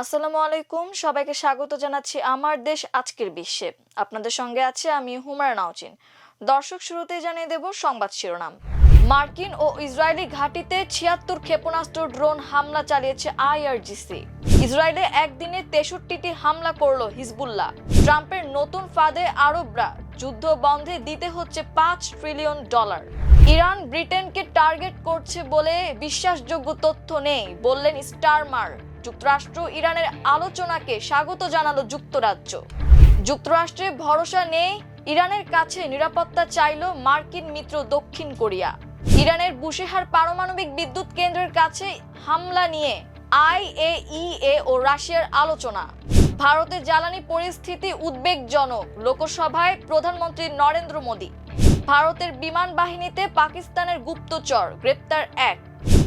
আসসালামু আলাইকুম, সবাইকে স্বাগত জানাচ্ছি আমার দেশ আজকের বিশ্বে। আপনাদের সঙ্গে আছে আমি হুমায়রা নাওচিন। দর্শক, শুরুতেই জানিয়ে দেব সংবাদ শিরোনাম। মার্কিন ও ইসরায়েলি ঘাঁটিতে ৭৬ ক্ষেপণাস্ত্র ড্রোন হামলা চালিয়েছে আইআরজিসি। ইসরায়েলে একদিনে ৬৩টি হামলা করল হিজবুল্লাহ। ট্রাম্পের নতুন ফাঁদে আরবরা, যুদ্ধ বন্ধে দিতে হচ্ছে $৫ ট্রিলিয়ন। ইরান ব্রিটেনকে টার্গেট করছে বলে বিশ্বাসযোগ্য তথ্য নেই বললেন স্টারমার। যুক্তরাষ্ট্র ইরানের আলোচনাকে স্বাগত জানালো যুক্তরাজ্য। যুক্তরাষ্ট্রে ভরসা নেই, ইরানের কাছে নিরাপত্তা চাইল মার্কিন মিত্র দক্ষিণ কোরিয়া। ইরানের বুশেহার পারমাণবিক বিদ্যুৎ কেন্দ্রের কাছে হামলা নিয়ে আইএইএ ও রাশিয়ার আলোচনা। ভারতের জ্বালানি পরিস্থিতি উদ্বেগজনক, লোকসভায় প্রধানমন্ত্রী নরেন্দ্র মোদী। ভারতের বিমান বাহিনীতে পাকিস্তানের গুপ্তচর গ্রেপ্তার ১।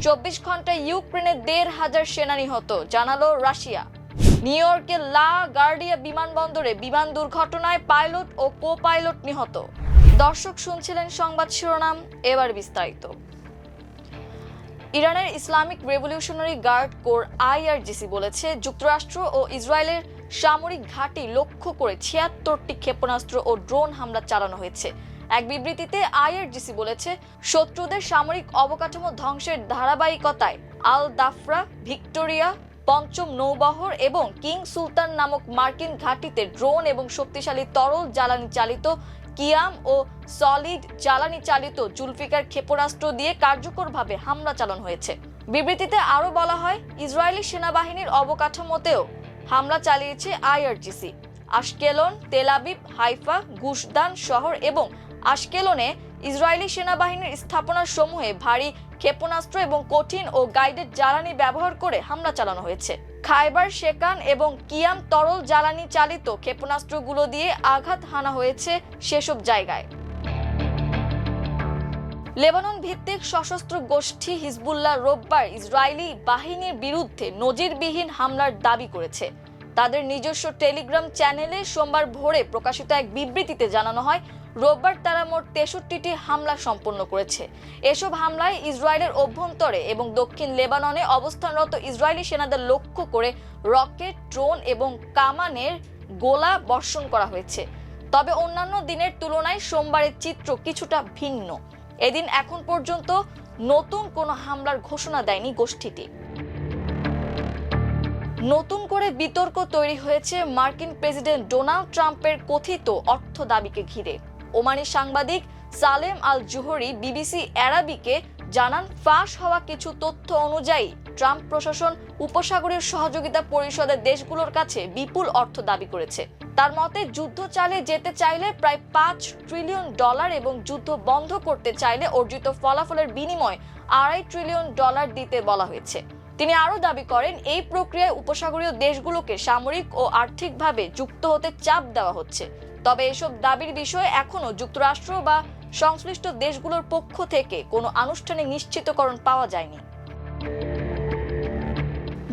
২৪ ঘন্টায় ইউক্রেনে ১৫০০ সেনা নিহত, জানালো রাশিয়া। নিউ ইয়র্কের লা গার্ডিয়া বিমানবন্দরে বিমান দুর্ঘটনায় পাইলট ও কো পাইলট নিহত। দর্শক, শুনছিলেন সংবাদ শিরোনাম, এবার বিস্তারিত। ইরানের Islamic revolutionary guard corps IRGC বলেছে, যুক্তরাষ্ট্র ও ইসরায়েলের সামরিক ঘাঁটি লক্ষ্য করে ৭৬টি ক্ষেপণাস্ত্র ও ড্রোন হামলা চালানো হয়েছে। এক বিবৃতিতে আইআরজিসি বলেছে, শত্রুদের সামরিক অবকাঠামো ধ্বংসের ধারাবাহিকতায় আল দাফরা, ভিক্টোরিয়া, পঞ্চম নৌবহর এবং কিং সুলতান নামক মার্কিন ঘাঁটিতে ড্রোন এবং শক্তিশালী তরল জ্বালানি চালিত কিয়াম ও সলিড জ্বালানি চালিত জুলফিকার ক্ষেপণাস্ত্র দিয়ে কার্যকরভাবে হামলা চালানো হয়েছে। বিবৃতিতে আরও বলা হয়, ইসরায়েলি সেনাবাহিনীর অবকাঠামোতেও হামলা চালিয়েছে IRGC. Ashkelon, Tel Aviv, Haifa, গুশদান শহর এবং আশকেলনে ইসরায়েলি সেনাবাহিনীর স্থাপনা সমূহে ভারী ক্ষেপণাস্ত্র এবং কঠিন ও গাইডেড জ্বালানি ব্যবহার করে হামলা চালানো হয়েছে। খাইবার শেকান এবং কিয়াম তরল জ্বালানি চালিত ক্ষেপণাস্ত্রগুলো দিয়ে আঘাত হানা হয়েছে সেসব জায়গায়। লেবানন ভিত্তিক সশস্ত্র গোষ্ঠী হিজবুল্লাহ রোববার ইসরায়েলি বাহিনীর বিরুদ্ধে নজিরবিহীন হামলার দাবি করেছে। তাদের নিজস্ব টেলিগ্রাম চ্যানেলে সোমবার ভোরে প্রকাশিত এক বিবৃতিতে জানানো হয়, রোববার তারা মোট ৬৩টি হামলা সম্পন্ন করেছে। এসব হামলায় ইসরায়েলের অভ্যন্তরে এবং দক্ষিণ লেবাননে অবস্থানরত ইসরায়েলি সেনাদের লক্ষ্য করে রকেট, ড্রোন এবং কামানের গোলা বর্ষণ করা হয়েছে। তবে অন্যান্য দিনের তুলনায় সোমবারের চিত্র কিছুটা ভিন্ন। এদিন এখন পর্যন্ত নতুন কোনো হামলার ঘোষণা দেয়নি গোষ্ঠীটি। নতুন করে বিতর্ক তৈরি হয়েছে মার্কিন প্রেসিডেন্ট ডোনাল্ড ট্রাম্পের কথিত অর্থ দাবিকে ঘিরে। ওমানি সাংবাদিক সালেম আল জুহরি বিবিসি আরাবিকে জানান, ফাঁস হওয়া কিছু তথ্য অনুযায়ী ট্রাম্প প্রশাসন উপসাগরীয় সহযোগিতা পরিষদের দেশগুলোর কাছে বিপুল অর্থ দাবি করেছে। তার মতে, যুদ্ধ চালিয়ে যেতে চাইলে প্রায় $৫ ট্রিলিয়ন এবং যুদ্ধ বন্ধ করতে চাইলে অর্জিত ফলাফলের বিনিময়ে $২.৫ ট্রিলিয়ন দিতে বলা হয়েছে। তিনি আরও দাবি করেন, এই প্রক্রিয়ায় উপসাগরীয় দেশগুলোকে সামরিক ও আর্থিকভাবে যুক্ত হতে চাপ দেওয়া হচ্ছে। তবে এসব দাবির বিষয়ে এখনও যুক্তরাষ্ট্র বা সংশ্লিষ্ট দেশগুলোর পক্ষ থেকে কোনো আনুষ্ঠানিক নিশ্চিতকরণ পাওয়া যায়নি।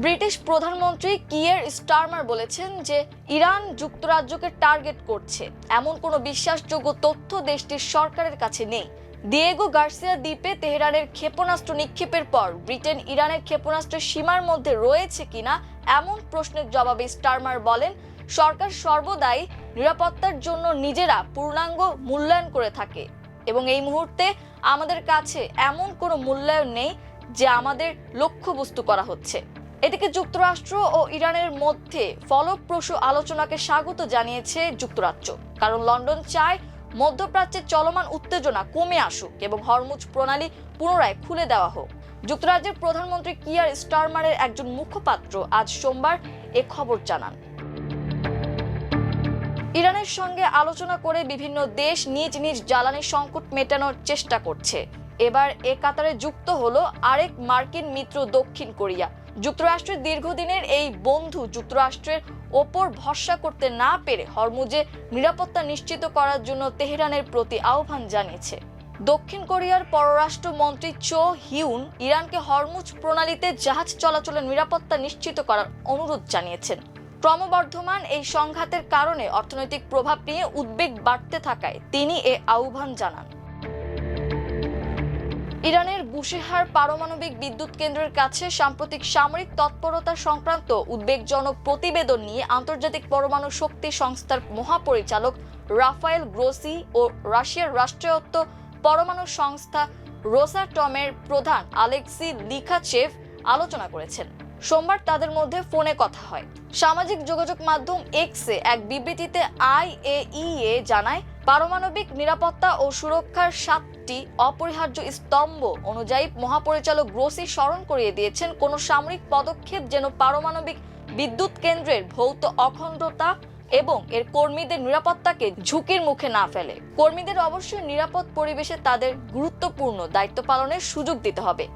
ব্রিটিশ প্রধানমন্ত্রী কিয়ের স্টারমার বলেছেন যে, ইরান যুক্তরাজ্যকে টার্গেট করছে এমন কোনো বিশ্বাসযোগ্য তথ্য দেশটির সরকারের কাছে নেই। দিয়েগো গার্সিয়া দ্বীপে তেহরানের ক্ষেপণাস্ত্র নিক্ষেপের পর ব্রিটেন ইরানের ক্ষেপণাস্ত্রের সীমার মধ্যে রয়েছে কিনা এমন প্রশ্নের জবাবে স্টারমার বলেন, সরকার সর্বদাই নিরাপত্তার জন্য নিজেরা পূর্ণাঙ্গ মূল্যায়ন করে থাকে এবং এই মুহূর্তে আমাদের কাছে এমন কোনো মূল্যায়ন নেই যে আমাদের লক্ষ্যবস্তু করা হচ্ছে। এদিকে যুক্তরাষ্ট্র ও ইরানের মধ্যে ফলপ্রসূ আলোচনাকে স্বাগত জানিয়েছে যুক্তরাজ্য, কারণ লন্ডন চায় মধ্যপ্রাচ্যের চলমান উত্তেজনা কমে আসুক এবং হরমুজ প্রণালী পুনরায় খুলে দেওয়া হোক। যুক্তরাজ্যের প্রধানমন্ত্রী কিয়ার স্টারমারের একজন মুখপাত্র আজ সোমবার এ খবর জানান। ইরানের সঙ্গে আলোচনা করে বিভিন্ন দেশ নিজ নিজ জ্বালানি সংকট মেটানোর চেষ্টা করছে। এবার এ কাতারে যুক্ত হলো আরেক মার্কিন মিত্র দক্ষিণ কোরিয়া। যুক্তরাষ্ট্রের দীর্ঘদিনের এই বন্ধু যুক্তরাষ্ট্রের ওপর ভরসা করতে না পেরে হরমুজে নিরাপত্তা নিশ্চিত করার জন্য তেহরানের প্রতি আহ্বান জানিয়েছে। দক্ষিণ কোরিয়ার পররাষ্ট্রমন্ত্রী চো হিউন ইরানকে হরমুজ প্রণালীতে জাহাজ চলাচলের নিরাপত্তা নিশ্চিত করার অনুরোধ জানিয়েছেন। ক্রমবর্ধমান এই সংঘাতের কারণে অর্থনৈতিক প্রভাব নিয়ে উদ্বেগ বাড়তে থাকায় তিনি এ আহ্বান জানান। ইরানের বুশেহার পারমাণবিক বিদ্যুৎ কেন্দ্রের কাছে সাম্প্রতিক সামরিক তৎপরতা সংক্রান্ত উদ্বেগজনক প্রতিবেদন নিয়ে আন্তর্জাতিক পরমাণু শক্তি সংস্থার মহাপরিচালক রাফায়েল গ্রোসি ও রাশিয়ার রাষ্ট্রায়ত্ত পরমাণু সংস্থা রোসাটমের প্রধান আলেক্সি লিখাচেভ আলোচনা করেছেন। সোমবার তাদের মধ্যে ফোনে কথা হয়। সামাজিক যোগাযোগ মাধ্যম এক্সে এক বিবৃতিতে IAEA জানায়, পারমাণবিক নিরাপত্তা ও সুরক্ষার 7টি অপরিহার্য স্তম্ভ অনুযায়ী মহাপরিচালক গ্রোসি স্মরণ করিয়ে দিয়েছেন, কোনো সামরিক পদক্ষেপ যেন পারমাণবিক বিদ্যুৎ কেন্দ্রের ভৌত অখণ্ডতা এবং এর কর্মীদের নিরাপত্তাকে ঝুঁকির মুখে না ফেলে। কর্মীদের অবশ্যই নিরাপদ পরিবেশে তাদের গুরুত্বপূর্ণ দায়িত্ব পালনের সুযোগ দিতে হবে।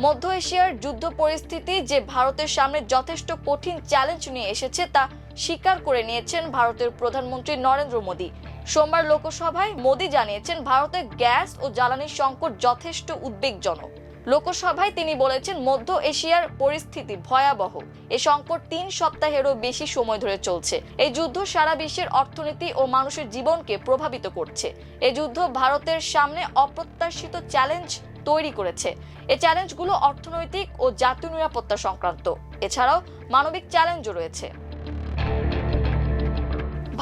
মধ্য এশিয়ার যুদ্ধ পরিস্থিতি যে ভারতের সামনে যথেষ্ট কঠিন চ্যালেঞ্জ নিয়ে এসেছে তা স্বীকার করে নিয়েছেন ভারতের প্রধানমন্ত্রী নরেন্দ্র মোদী। সোমবার লোকসভায় মোদী জানিয়েছেন, ভারতের গ্যাস ও জ্বালানি সংকট যথেষ্ট উদ্বেগজনক। লোকসভায় তিনি বলেছেন, মধ্য এশিয়ার পরিস্থিতি ভয়াবহ। এই সংকট 3 সপ্তাহেরও বেশি সময় ধরে চলছে। এই যুদ্ধ সারা বিশ্বের অর্থনীতি ও মানুষের জীবনকে প্রভাবিত করছে। এই যুদ্ধ ভারতের সামনে অপ্রত্যাশিত চ্যালেঞ্জ তৈরি করেছে। এই চ্যালেঞ্জগুলো অর্থনৈতিক ও জাতীয় নিরাপত্তা সংক্রান্ত। এছাড়াও মানবিক চ্যালেঞ্জও রয়েছে।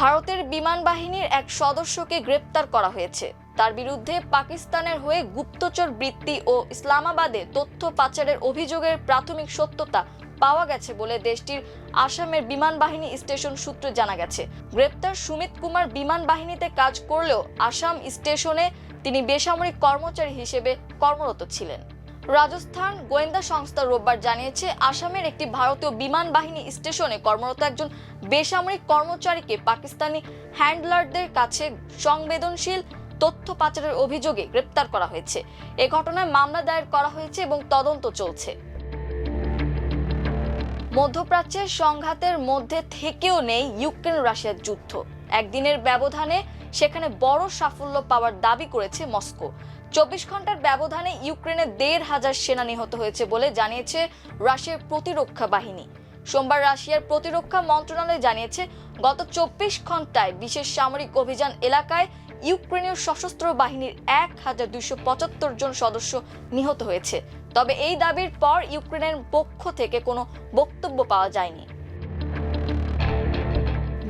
ভারতের বিমান বাহিনীর এক সদস্যকে গ্রেপ্তার করা হয়েছে। তার বিরুদ্ধে পাকিস্তানের হয়ে গুপ্তচর বৃত্তি ও ইসলামাবাদে তথ্য পাচারের অভিযোগের প্রাথমিক সত্যতা পাওয়া গেছে বলে দেশটির আসামের বিমান বাহিনী স্টেশন সূত্রে জানা গেছে। গ্রেপ্তার সুমিত কুমার বিমান বাহিনীতে কাজ করলেও আসাম স্টেশনে তিনি বেসামরিক কর্মচারী হিসেবে কর্মরত ছিলেন। রাজস্থান গোয়েন্দা সংস্থা রোববার জানিয়েছে, আসামের একটি ভারতীয় বিমান বাহিনী স্টেশনে কর্মরত একজন বেসামরিক কর্মচারীকে পাকিস্তানি হ্যান্ডলারদের কাছে সংবেদনশীল তথ্য পাচারের অভিযোগে গ্রেপ্তার করা হয়েছে। এ ঘটনায় মামলা দায়ের করা হয়েছে এবং তদন্ত চলছে। মধ্যপ্রাচ্যের সংঘাতের মধ্যে থেকেও নেই ইউক্রেন রাশিয়ার যুদ্ধ। একদিনের ব্যবধানে সেখানে বড় সাফল্য পাওয়ার দাবি করেছে মস্কো। 24 ঘন্টার ব্যবধানে ইউক্রেনে 1,500 সেনা নিহত হয়েছে বলে জানিয়েছে রাশিয়ার প্রতিরক্ষা বাহিনী। সোমবার রাশিয়ার প্রতিরক্ষা মন্ত্রণালয় জানিয়েছে, গত 24 ঘন্টায় বিশেষ সামরিক অভিযান এলাকায় ইউক্রেনীয় সশস্ত্র বাহিনীর 1,275 জন সদস্য নিহত হয়েছে। তবে এই দাবির পর ইউক্রেনের পক্ষ থেকে কোনো বক্তব্য পাওয়া যায়নি।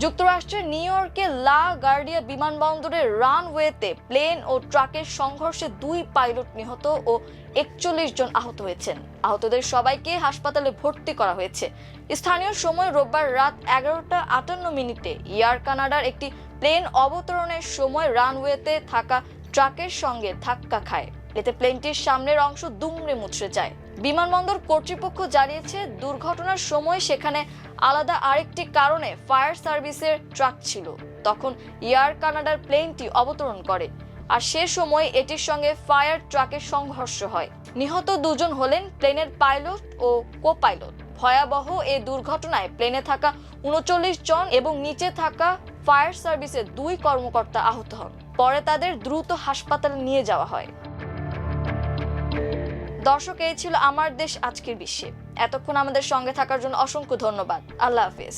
যুক্তরাষ্ট্রের নিউ ইয়র্কের লা গার্ডিয়া বিমানবন্দরের রানওয়েতে প্লেন ও ট্রাকের সংঘর্ষে 2 পাইলট নিহত ও 41 জন আহত হয়েছেন। আহতদের সবাইকে হাসপাতালে ভর্তি করা হয়েছে। স্থানীয় সময় রোববার রাত 11:58 এয়ার কানাডার একটি প্লেন অবতরণের সময় রানওয়েতে থাকা ট্রাকের সঙ্গে ধাক্কা খায়। এতে প্লেনটির সামনের অংশ দুমড়ে মুচড়ে যায়। বিমানবন্দর কর্তৃপক্ষ জানিয়েছে, দুর্ঘটনার সময় সেখানে আলাদা আরেকটি কারণে ফায়ার সার্ভিসের ট্রাক ছিল। তখন এয়ার কানাডার প্লেনটি অবতরণ করে, আর সে সময় এটির সঙ্গে ফায়ার ট্রাকের সংঘর্ষ হয়। নিহত 2 জন হলেন প্লেনের পাইলট ও কো-পাইলট। ভয়াবহ এই দুর্ঘটনায় প্লেনে থাকা 39 জন এবং নিচে থাকা ফায়ার সার্ভিসের 2 কর্মকর্তা আহত হন। পরে তাদের দ্রুত হাসপাতালে নিয়ে যাওয়া হয়। দর্শক, এই ছিল আমার দেশ আজকের বিশ্বে। এতক্ষণ আমাদের সঙ্গে থাকার জন্য অসংখ্য ধন্যবাদ। আল্লাহ হাফেজ।